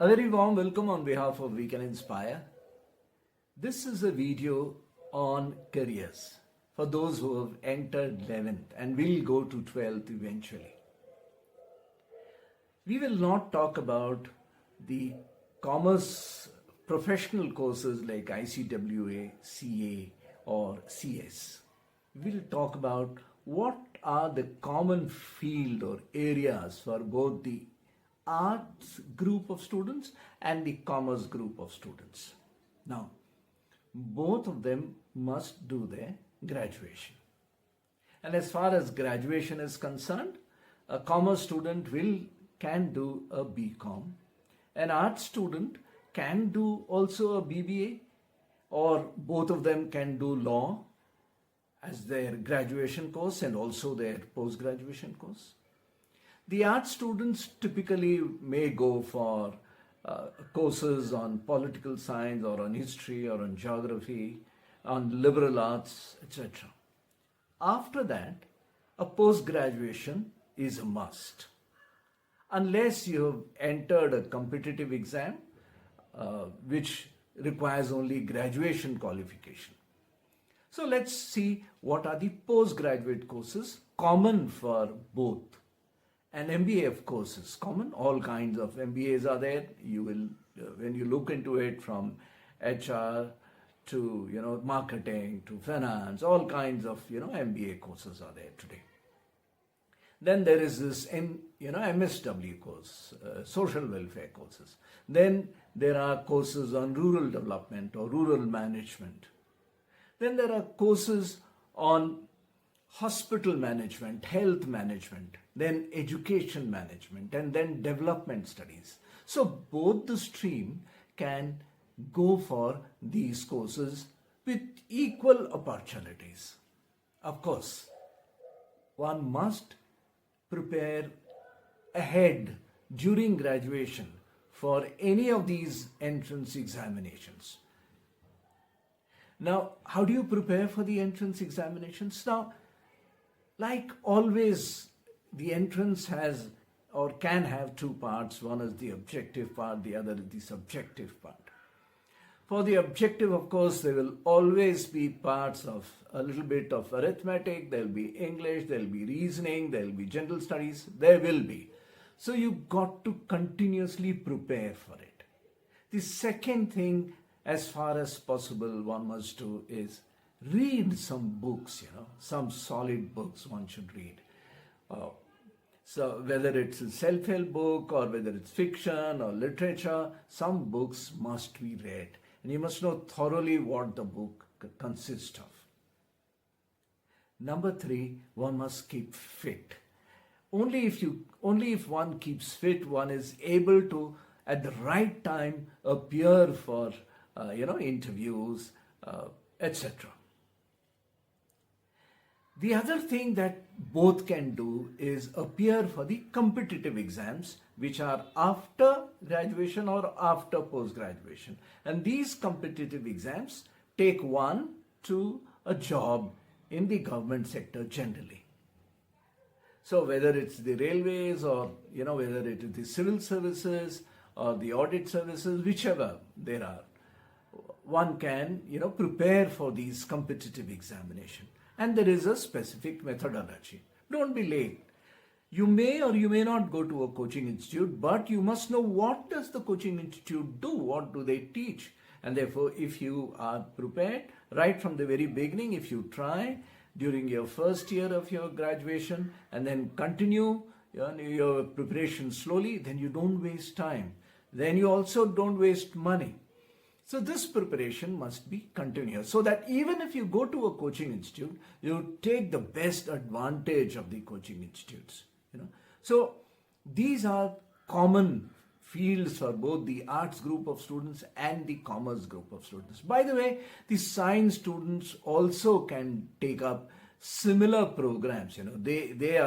A very warm welcome on behalf of VCANINSPIRE. This is a video on careers for those who have entered 11th and will go to 12th eventually. We will not talk about the commerce professional courses like ICWA, CA or CS. We'll talk about what are the common field or areas for both the arts group of students and the commerce group of students. Now, both of them must do their graduation. And as far as graduation is concerned, a commerce student can do a BCom. An art student can do also a BBA, or both of them can do law as their graduation course and also their post-graduation course. The art students typically may go for courses on political science or on history or on geography, on liberal arts, etc. After that, a post-graduation is a must. Unless you have entered a competitive exam, which requires only graduation qualification. So let's see what are the postgraduate courses common for both. And MBA, of course, is common. All kinds of MBAs are there. You will, when you look into it, from HR to marketing to finance, all kinds of MBA courses are there today. Then there is this MSW course, social welfare courses. Then there are courses on rural development or rural management. Then there are courses on hospital management, health management, then education management, and then development studies. So both the stream can go for these courses with equal opportunities. Of course, one must prepare ahead during graduation for any of these entrance examinations. Now, how do you prepare for the entrance examinations? Now, like always, the entrance has or can have two parts. One is the objective part, the other is the subjective part. For the objective, of course, there will always be parts of a little bit of arithmetic, there will be English, there will be reasoning, there will be general studies, there will be. So you've got to continuously prepare for it. The second thing, as far as possible, one must do is read some books, some solid books one should read. So whether it's a self-help book or whether it's fiction or literature, some books must be read. And you must know thoroughly what the book consists of. Number 3, one must keep fit. Only if one keeps fit, one is able to, at the right time, appear for interviews, etc. The other thing that both can do is appear for the competitive exams, which are after graduation or after post-graduation. And these competitive exams take one to a job in the government sector generally. So whether it's the railways or, whether it is the civil services or the audit services, whichever there are, one can, prepare for these competitive examinations. And there is a specific methodology. Don't be late. You may or you may not go to a coaching institute, but you must know what does the coaching institute do, what do they teach. And therefore, if you are prepared right from the very beginning, if you try during your first year of your graduation and then continue your preparation slowly, then you don't waste time. Then you also don't waste money. So this preparation must be continuous, so that even if you go to a coaching institute, you take the best advantage of the coaching institutes. So these are common fields for both the arts group of students and the commerce group of students. By the way, the science students also can take up similar programs. They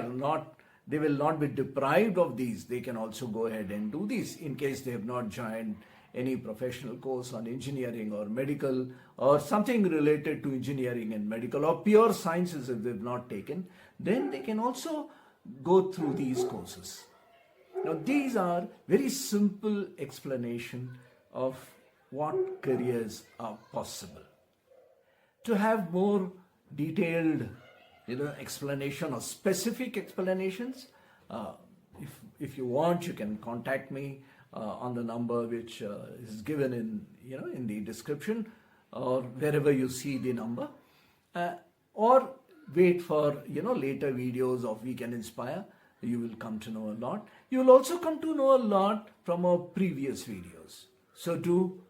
will not be deprived of these. They can also go ahead and do these in case they have not joined any professional course on engineering or medical or something related to engineering and medical or pure sciences if they've not taken, then they can also go through these courses. Now these are very simple explanation of what careers are possible. To have more detailed explanation or specific explanations, uh, if you want, you can contact me on the number which is given in the description, or wherever you see the number, or wait for later videos of We Can Inspire. You will come to know a lot. You will also come to know a lot from our previous videos. So do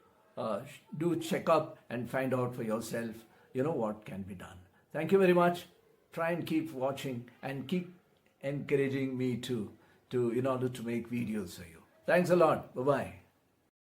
check up and find out for yourself what can be done. Thank you very much. Try and keep watching and keep encouraging me to in order to make videos for you. Thanks a lot. Bye bye.